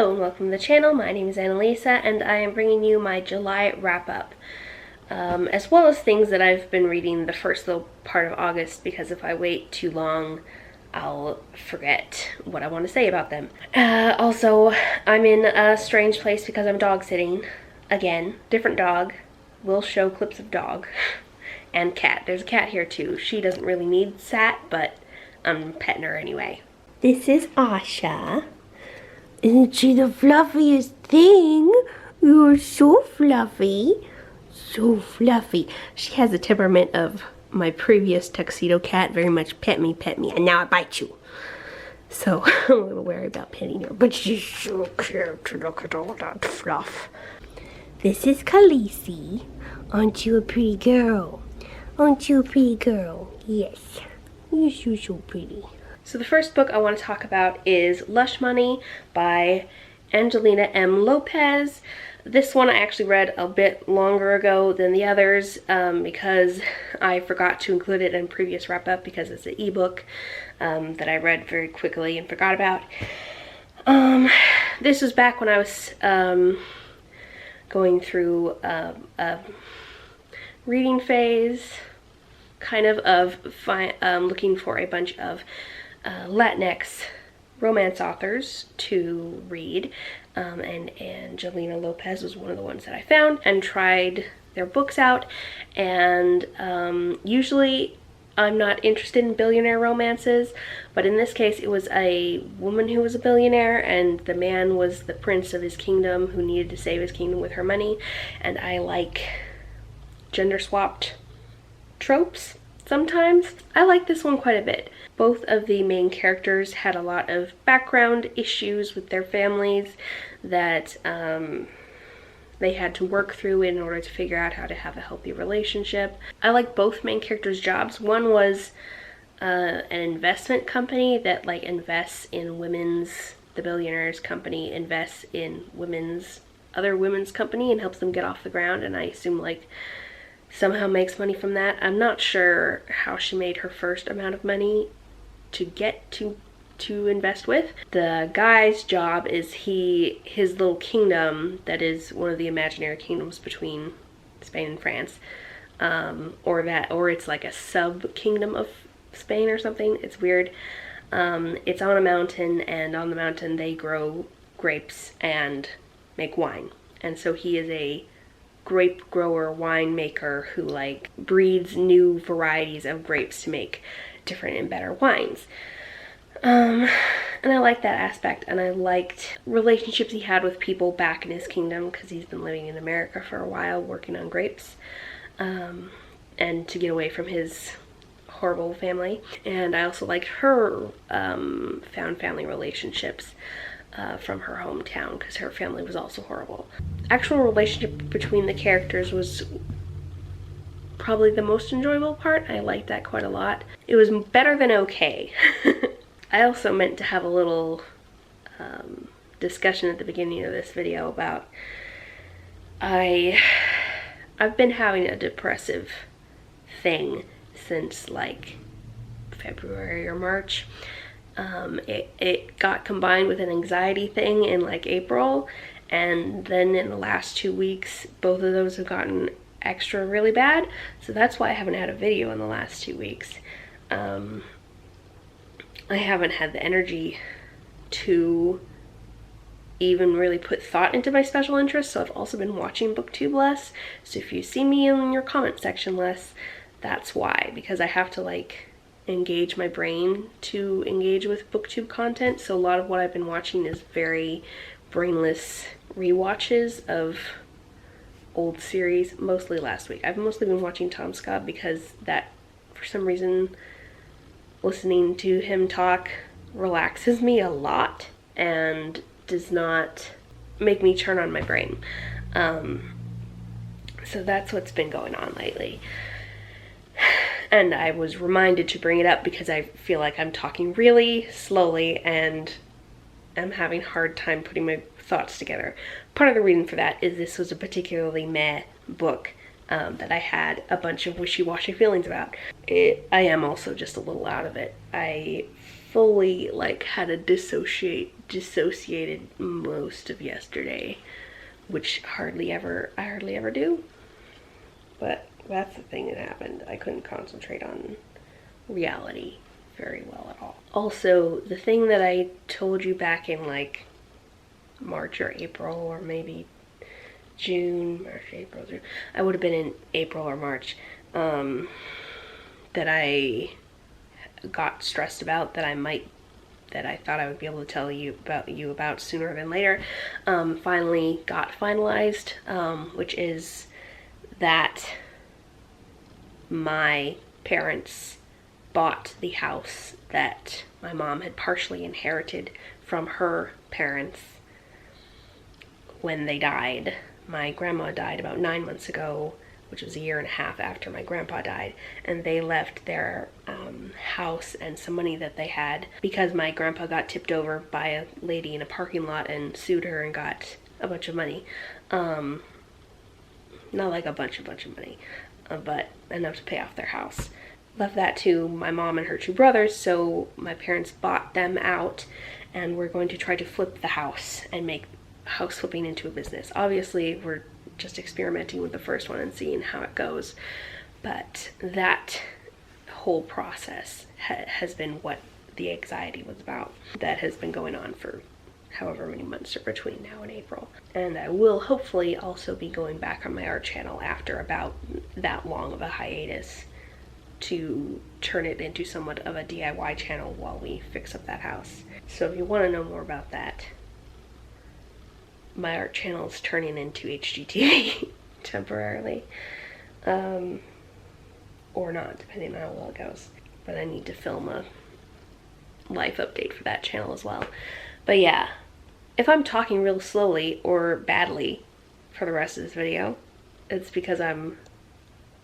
Hello and welcome to the channel. My name is Annalisa and I am bringing you my July wrap-up, as well as things that I've been reading the first little part of August, because if I wait too long I'll forget what I want to say about them. Also, I'm in a strange place because I'm dog sitting again. Different dog. Will show clips of dog and cat. There's a cat here too. She doesn't really need sat, but I'm petting her anyway. This is Asha. Isn't she the fluffiest thing? You're so fluffy. So fluffy. She has the temperament of my previous tuxedo cat. Very much pet me, and now I bite you. So I'm a little wary about petting her. But she's so cute. Look at all that fluff. This is Khaleesi. Aren't you a pretty girl? Aren't you a pretty girl? Yes. You're so pretty. So the first book I want to talk about is Lush Money by Angelina M. Lopez. This one I actually read a bit longer ago than the others because I forgot to include it in previous wrap-up because it's an ebook that I read very quickly and forgot about. This was back when I was going through a reading phase, kind of looking for a bunch of Latinx romance authors to read, and Angelina Lopez was one of the ones that I found and tried their books out. And usually I'm not interested in billionaire romances, but in this case it was a woman who was a billionaire and the man was the prince of his kingdom who needed to save his kingdom with her money, and I like gender swapped tropes sometimes. I like this one quite a bit. Both of the main characters had a lot of background issues with their families that they had to work through in order to figure out how to have a healthy relationship. I like both main characters' jobs. One was an investment company that like invests in women's, the billionaire's company invests in other women's company and helps them get off the ground, and I assume like somehow makes money from that. I'm not sure how she made her first amount of money to get to invest with. The guy's job is his little kingdom that is one of the imaginary kingdoms between Spain and France, or it's like a sub kingdom of Spain or something. It's weird. It's on a mountain, and on the mountain they grow grapes and make wine, and so he is a grape grower, winemaker who like breeds new varieties of grapes to make different and better wines. And I liked that aspect, and I liked relationships he had with people back in his kingdom because he's been living in America for a while working on grapes, and to get away from his horrible family. And I also liked her found family relationships from her hometown because her family was also horrible. Actual relationship between the characters was probably the most enjoyable part. I liked that quite a lot. It was better than okay. I also meant to have a little discussion at the beginning of this video about I've been having a depressive thing since like February or March. It got combined with an anxiety thing in like April, and then in the last 2 weeks both of those have gotten extra really bad, so that's why I haven't had a video in the last 2 weeks. I haven't had the energy to even really put thought into my special interests, so I've also been watching booktube less. So if you see me in your comment section less, that's why, because I have to like engage my brain to engage with booktube content. So a lot of what I've been watching is very brainless rewatches of old series, mostly last week. I've mostly been watching Tom Scott because that, for some reason, listening to him talk relaxes me a lot and does not make me turn on my brain. So that's what's been going on lately. And I was reminded to bring it up because I feel like I'm talking really slowly and I'm having a hard time putting my thoughts together. Part of the reason for that is this was a particularly meh book that I had a bunch of wishy-washy feelings about. I am also just a little out of it. I fully like had a dissociated most of yesterday, which I hardly ever do. But that's the thing that happened. I couldn't concentrate on reality very well at all. Also, the thing that I told you back in like March or April, or maybe June, March, April, June, I would have been in April or March, that I got stressed about, that I thought I would be able to tell you about sooner than later, finally got finalized, which is that my parents bought the house that my mom had partially inherited from her parents when they died. My grandma died about 9 months ago, which was a year and a half after my grandpa died, and they left their house and some money that they had because my grandpa got tipped over by a lady in a parking lot and sued her and got a bunch of money. Not like a bunch of money, but enough to pay off their house. Left that to my mom and her two brothers, so my parents bought them out, and we're going to try to flip the house and make house flipping into a business. Obviously, we're just experimenting with the first one and seeing how it goes, but that whole process has been what the anxiety was about. That has been going on for however many months are between now and April. And I will hopefully also be going back on my art channel after about that long of a hiatus to turn it into somewhat of a DIY channel while we fix up that house. So if you want to know more about that, my art channel is turning into HGTV temporarily, or not, depending on how well it goes. But I need to film a life update for that channel as well. But yeah, if I'm talking real slowly or badly for the rest of this video, it's because I'm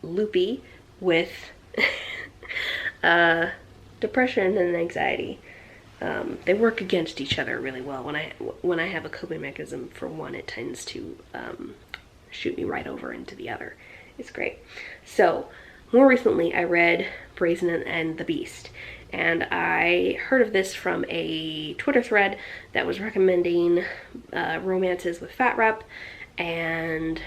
loopy with depression and anxiety. They work against each other really well. When I have a coping mechanism for one, it tends to shoot me right over into the other. It's great. So more recently I read Brazen and the Beast, and I heard of this from a Twitter thread that was recommending romances with fat rep, and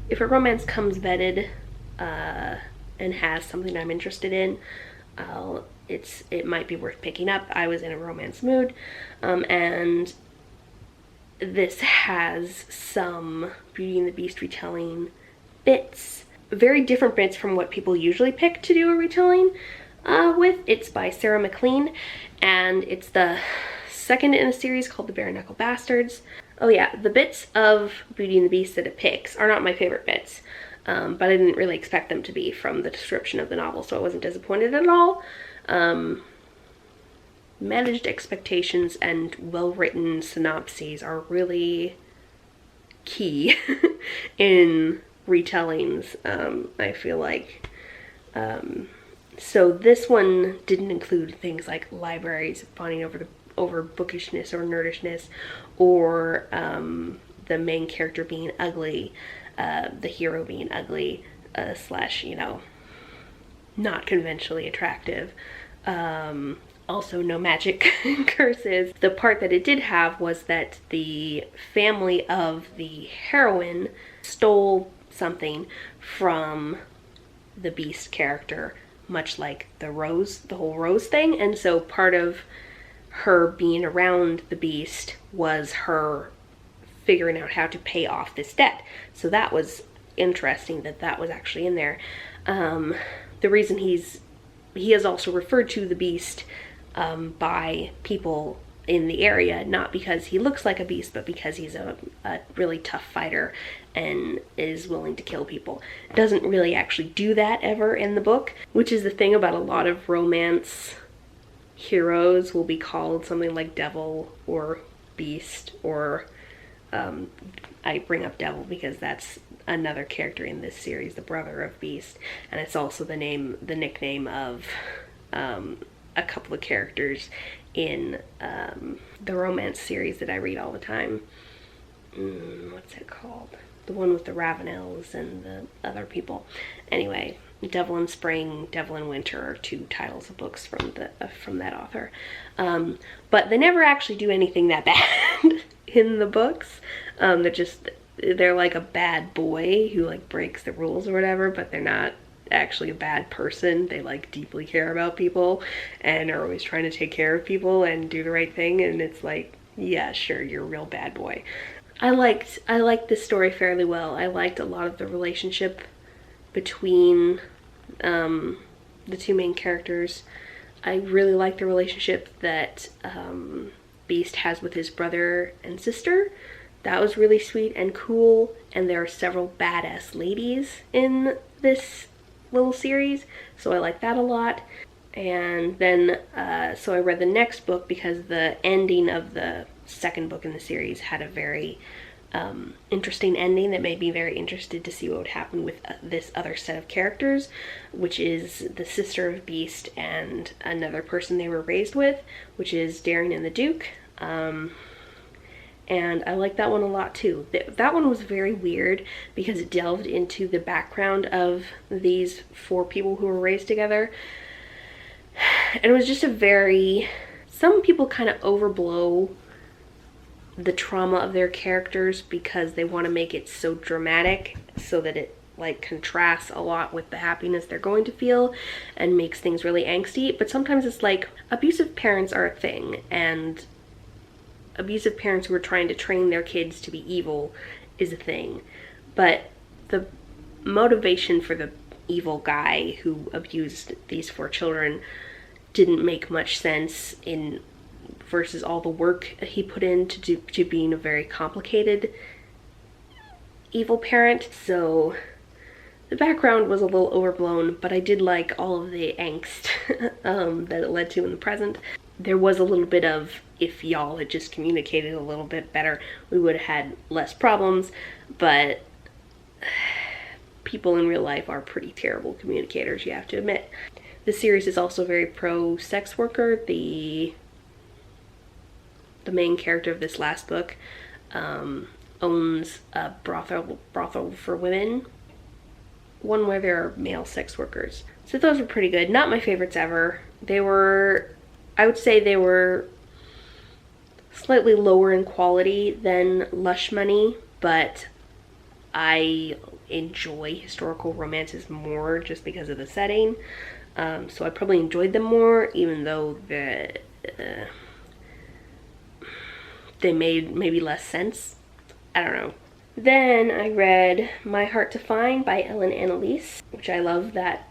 if a romance comes vetted and has something I'm interested in, it might be worth picking up. I was in a romance mood, and this has some Beauty and the Beast retelling bits, very different bits from what people usually pick to do a retelling with. It's by Sarah McLean, and it's the second in a series called The Bare Knuckle Bastards. Oh yeah, the bits of Beauty and the Beast that it picks are not my favorite bits, but I didn't really expect them to be from the description of the novel, so I wasn't disappointed at all. Managed expectations and well-written synopses are really key in retellings, I feel like. So this one didn't include things like libraries fawning over bookishness or nerdishness, or the main character being ugly, the hero being ugly, slash, you know, not conventionally attractive. Also no magic curses. The part that it did have was that the family of the heroine stole something from the Beast character, much like the whole Rose thing, and so part of her being around the Beast was her figuring out how to pay off this debt. So that was interesting that was actually in there. The reason he is also referred to the Beast by people in the area, not because he looks like a beast, but because he's a really tough fighter and is willing to kill people. Doesn't really actually do that ever in the book, which is the thing about a lot of romance heroes will be called something like Devil or Beast, or I bring up Devil because that's another character in this series, the brother of Beast, and it's also the nickname of a couple of characters in the romance series that I read all the time. What's it called? The one with the Ravenels and the other people. Anyway, Devil in Spring, Devil in Winter are 2 titles of books from that author. But they never actually do anything that bad in the books. They're like a bad boy who like breaks the rules or whatever, but they're not actually a bad person. They like deeply care about people and are always trying to take care of people and do the right thing, and it's like, yeah, sure, you're a real bad boy. I liked this story fairly well. I liked a lot of the relationship between the 2 main characters. I really like the relationship that Beast has with his brother and sister. That was really sweet and cool, and there are several badass ladies in this little series, so I like that a lot. And then so I read the next book because the ending of the second book in the series had a very interesting ending that made me very interested to see what would happen with this other set of characters, which is the sister of Beast and another person they were raised with, which is Daring and the Duke. And I like that one a lot too. That one was very weird because it delved into the background of these 4 people who were raised together. And it was just some people kind of overblow the trauma of their characters because they want to make it so dramatic so that it like contrasts a lot with the happiness they're going to feel and makes things really angsty. But sometimes it's like abusive parents are a thing, and abusive parents who are trying to train their kids to be evil is a thing. But the motivation for the evil guy who abused these 4 children didn't make much sense versus all the work he put into being a very complicated evil parent. So the background was a little overblown, but I did like all of the angst that it led to in the present. There was a little bit of, if y'all had just communicated a little bit better, we would have had less problems, but people in real life are pretty terrible communicators, you have to admit. The series is also very pro-sex worker. The main character of this last book owns a brothel for women, one where there are male sex workers. So those were pretty good. Not my favorites ever. I would say they were slightly lower in quality than Lush Money, but I enjoy historical romances more just because of the setting. So I probably enjoyed them more, even though they made maybe less sense. I don't know. Then I read My Heart to Find by Ellen Annalise, which I love. That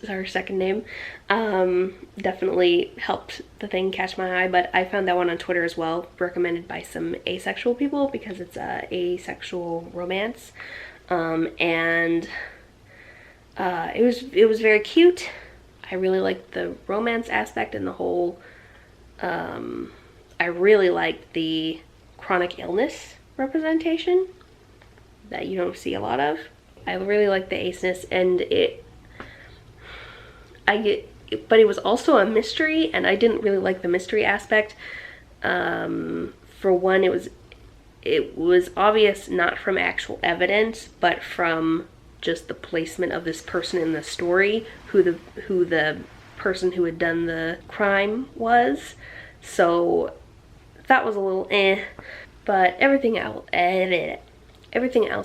her second name. Definitely helped the thing catch my eye, but I found that one on Twitter as well, recommended by some asexual people because it's a asexual romance. And it was very cute. I really liked the romance aspect and the whole, I really liked the chronic illness representation that you don't see a lot of. I really like the aceness, and but it was also a mystery, and I didn't really like the mystery aspect. For one, it was obvious not from actual evidence, but from just the placement of this person in the story, who the person who had done the crime was. So that was a little but everything else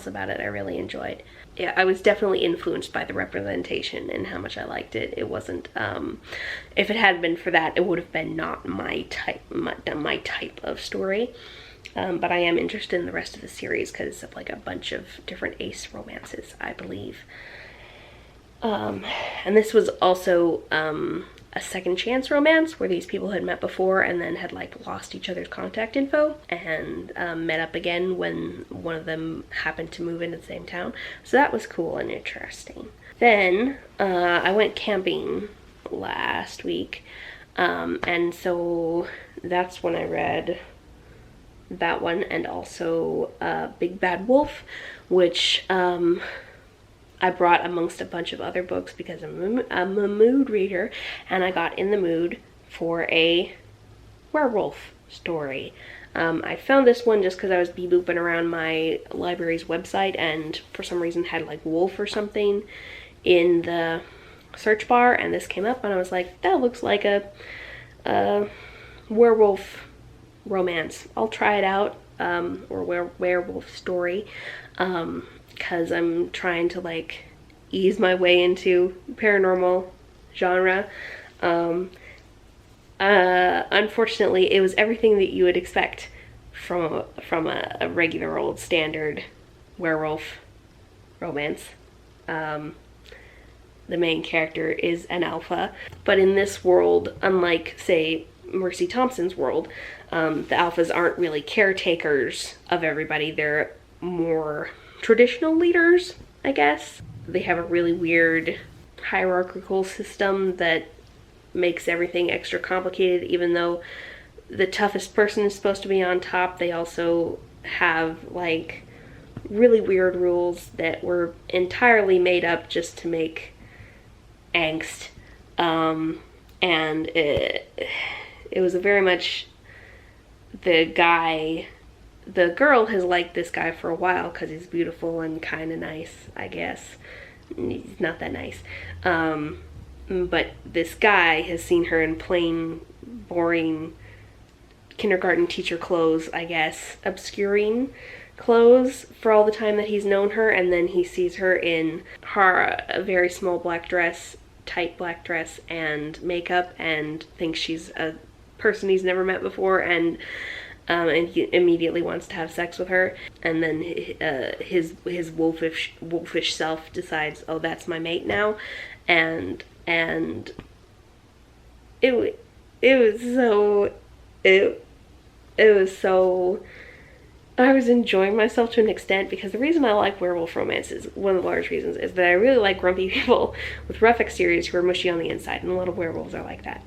about it I really enjoyed. Yeah, I was definitely influenced by the representation and how much I liked it. It wasn't, if it hadn't been for that, it would have been not my type of story. But I am interested in the rest of the series because of like a bunch of different ace romances, I believe. And this was also a second chance romance where these people had met before and then had like lost each other's contact info and met up again when one of them happened to move into the same town. So that was cool and interesting. Then I went camping last week, and so that's when I read that one, and also Big Bad Wolf, which I brought amongst a bunch of other books because I'm a mood reader, and I got in the mood for a werewolf story. I found this one just because I was bee-booping around my library's website and for some reason had like wolf or something in the search bar, and this came up, and I was like, that looks like a werewolf romance. I'll try it out, or werewolf story, because I'm trying to like ease my way into paranormal genre. Unfortunately, it was everything that you would expect from a regular old standard werewolf romance. The main character is an alpha, but in this world, unlike, say, Mercy Thompson's world, the alphas aren't really caretakers of everybody. They're more traditional leaders, I guess. They have a really weird hierarchical system that makes everything extra complicated. Even though the toughest person is supposed to be on top, they also have like really weird rules that were entirely made up just to make angst. And it was very much the girl has liked this guy for a while because he's beautiful and kind of nice, I guess. He's not that nice. But this guy has seen her in plain, boring kindergarten teacher clothes, I guess, obscuring clothes for all the time that he's known her, and then he sees her in a very small black dress, tight black dress, and makeup, and thinks she's a person he's never met before, and he immediately wants to have sex with her. And then his wolfish self decides, oh, that's my mate now, and it was so I was enjoying myself to an extent, because the reason I like werewolf romance is one of the large reasons is that I really like grumpy people with rough exteriors who are mushy on the inside, and a lot of werewolves are like that.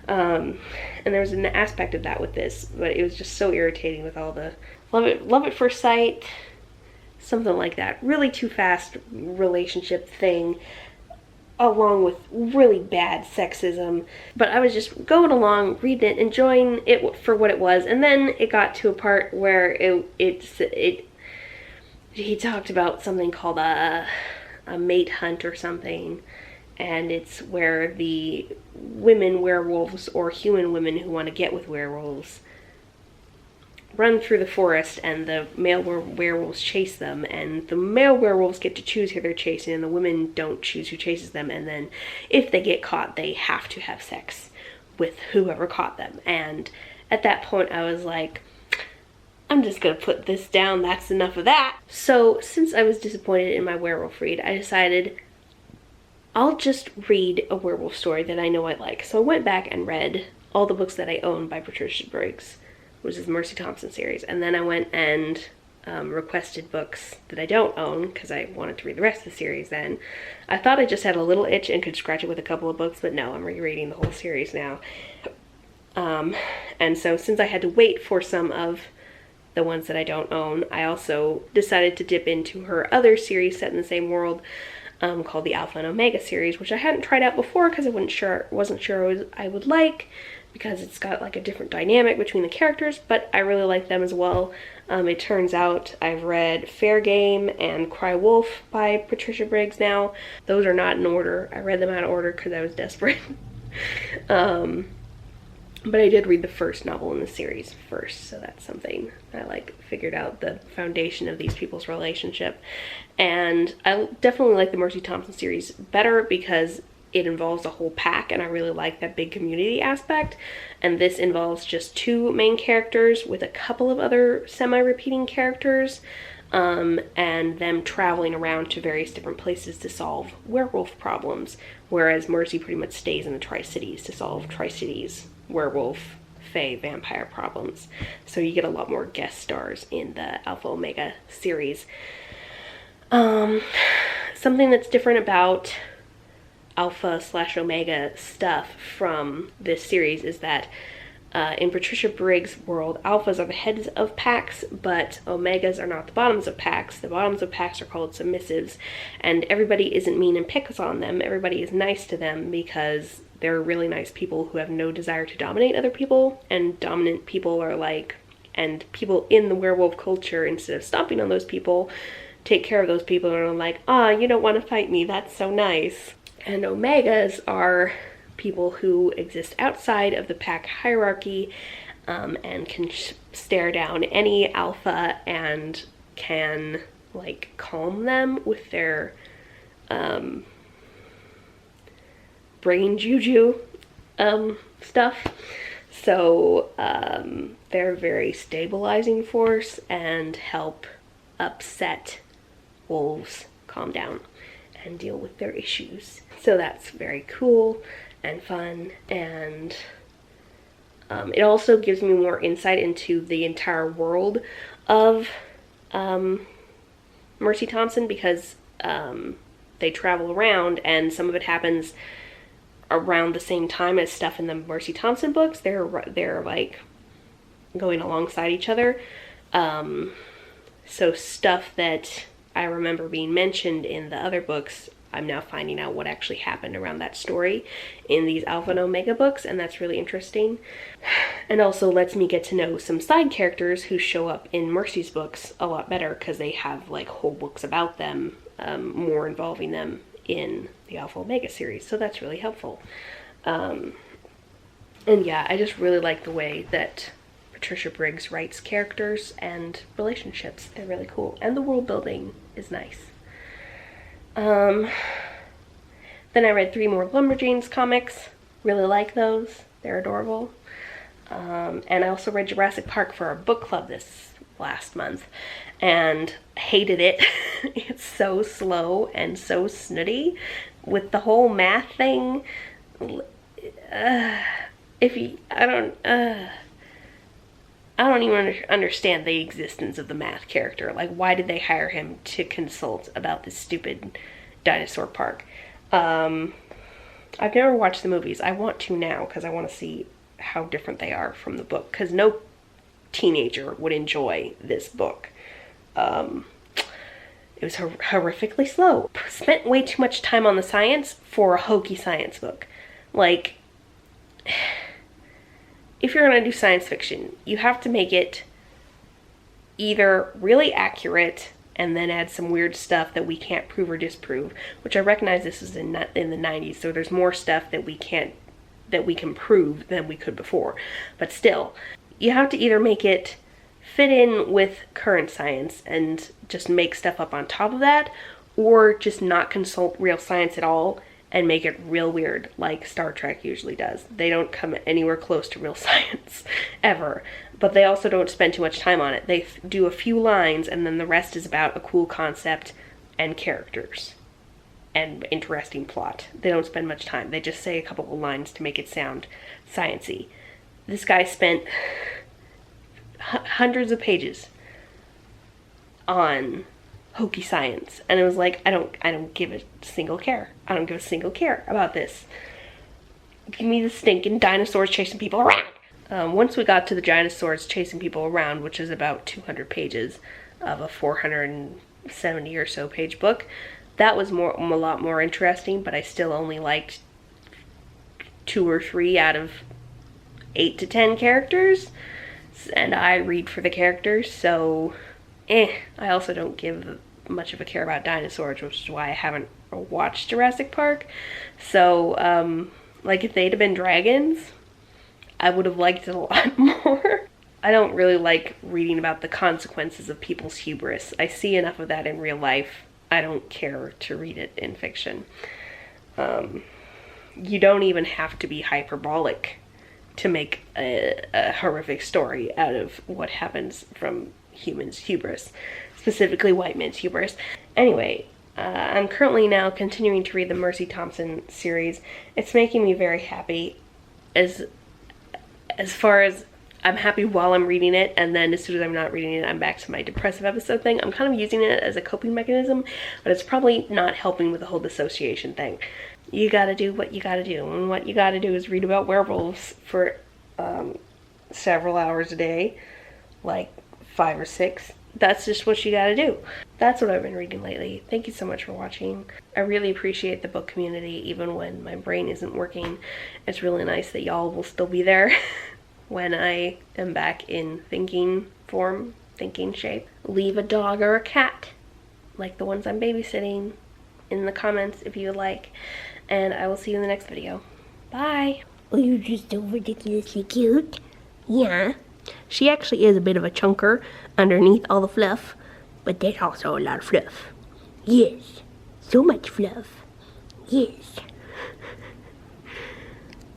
And there was an aspect of that with this, but it was just so irritating with all the love at first sight, something like that, really too fast relationship thing, along with really bad sexism. But I was just going along, reading it, enjoying it for what it was, and then it got to a part where he talked about something called a mate hunt or something, and it's where the women werewolves, or human women who want to get with werewolves, run through the forest, and the male werewolves chase them, and the male werewolves get to choose who they're chasing, and the women don't choose who chases them, and then if they get caught, they have to have sex with whoever caught them. And at that point I was like, I'm just gonna put this down, that's enough of that. So since I was disappointed in my werewolf read, I decided I'll just read a werewolf story that I know I like. So I went back and read all the books that I own by Patricia Briggs, which is the Mercy Thompson series, and then I went and requested books that I don't own because I wanted to read the rest of the series then. I thought I just had a little itch and could scratch it with a couple of books, but no, I'm rereading the whole series now. And so since I had to wait for some of the ones that I don't own, I also decided to dip into her other series set in the same world, called the Alpha and Omega series, which I hadn't tried out before because I wasn't sure I would like, because it's got like a different dynamic between the characters, but I really like them as well. It turns out I've read Fair Game and Cry Wolf by Patricia Briggs now. Those are not in order. I read them out of order because I was desperate. But I did read the first novel in the series first, so that's something. I like figured out the foundation of these people's relationship. And I definitely like the Mercy Thompson series better because it involves a whole pack, and I really like that big community aspect. And this involves just two main characters with a couple of other semi-repeating characters, and them traveling around to various different places to solve werewolf problems, whereas Mercy pretty much stays in the Tri-Cities to solve Tri-Cities werewolf, fae, vampire problems. So you get a lot more guest stars in the Alpha Omega series. Something that's different about Alpha/Omega stuff from this series is that in Patricia Briggs' world, Alphas are the heads of packs, but Omegas are not the bottoms of packs. The bottoms of packs are called submissives, and everybody isn't mean and picks on them. Everybody is nice to them because they're really nice people who have no desire to dominate other people, and dominant people are like, and people in the werewolf culture, instead of stomping on those people, take care of those people and are like, ah, you don't want to fight me, that's so nice. And Omegas are people who exist outside of the pack hierarchy, and can stare down any alpha and can like calm them with their brain juju stuff. So they're a very stabilizing force and help upset wolves calm down and deal with their issues. So that's very cool and fun, and it also gives me more insight into the entire world of Mercy Thompson, because they travel around and some of it happens around the same time as stuff in the Mercy Thompson books. They're like going alongside each other. So stuff that I remember being mentioned in the other books, I'm now finding out what actually happened around that story in these Alpha and Omega books, and that's really interesting. And also lets me get to know some side characters who show up in Mercy's books a lot better, because they have like whole books about them, more involving them in the Alpha Omega series, so that's really helpful. And yeah, I just really like the way that Patricia Briggs writes characters and relationships. They're really cool, and the world building is nice. Then I read 3 more Lumberjanes comics. Really like those. They're adorable. And I also read Jurassic Park for our book club this last month and hated it. It's so slow and so snooty with the whole math thing. I don't even understand the existence of the math character. Like, why did they hire him to consult about this stupid dinosaur park? I've never watched the movies. I want to now, because I want to see how different they are from the book, because no teenager would enjoy this book. It was horrifically slow. Spent way too much time on the science for a hokey science book. Like, if you're going to do science fiction, you have to make it either really accurate and then add some weird stuff that we can't prove or disprove, which I recognize this is in the 90s, so there's more stuff that we can prove than we could before. But still, you have to either make it fit in with current science and just make stuff up on top of that, or just not consult real science at all and make it real weird, like Star Trek usually does. They don't come anywhere close to real science, ever. But they also don't spend too much time on it. They do a few lines, and then the rest is about a cool concept and characters and interesting plot. They don't spend much time. They just say a couple of lines to make it sound science-y. This guy spent hundreds of pages on hokey science, and it was like, I don't give a single care. I don't give a single care about this. Give me the stinking dinosaurs chasing people around. Once we got to the dinosaurs chasing people around, which is about 200 pages of a 470 or so page book, that was a lot more interesting, but I still only liked 2 or 3 out of 8 to 10 characters, and I read for the characters, so I also don't give much of a care about dinosaurs, which is why I haven't watched Jurassic Park. So, like, if they'd have been dragons, I would have liked it a lot more. I don't really like reading about the consequences of people's hubris. I see enough of that in real life. I don't care to read it in fiction. You don't even have to be hyperbolic to make a horrific story out of what happens from humans' hubris, specifically white men's hubris. Anyway, I'm currently now continuing to read the Mercy Thompson series. It's making me very happy, as far as I'm happy while I'm reading it, and then as soon as I'm not reading it, I'm back to my depressive episode thing. I'm kind of using it as a coping mechanism, but it's probably not helping with the whole dissociation thing. You gotta do what you gotta do, and what you gotta do is read about werewolves for several hours a day, like 5 or 6. That's just what you gotta do. That's what I've been reading lately. Thank you so much for watching. I really appreciate the book community, even when my brain isn't working. It's really nice that y'all will still be there when I am back in thinking form, thinking shape. Leave a dog or a cat like the ones I'm babysitting, in the comments if you would like. And I will see you in the next video. Bye! Oh, you're just so ridiculously cute. Yeah. She actually is a bit of a chunker underneath all the fluff, but there's also a lot of fluff. Yes. So much fluff. Yes.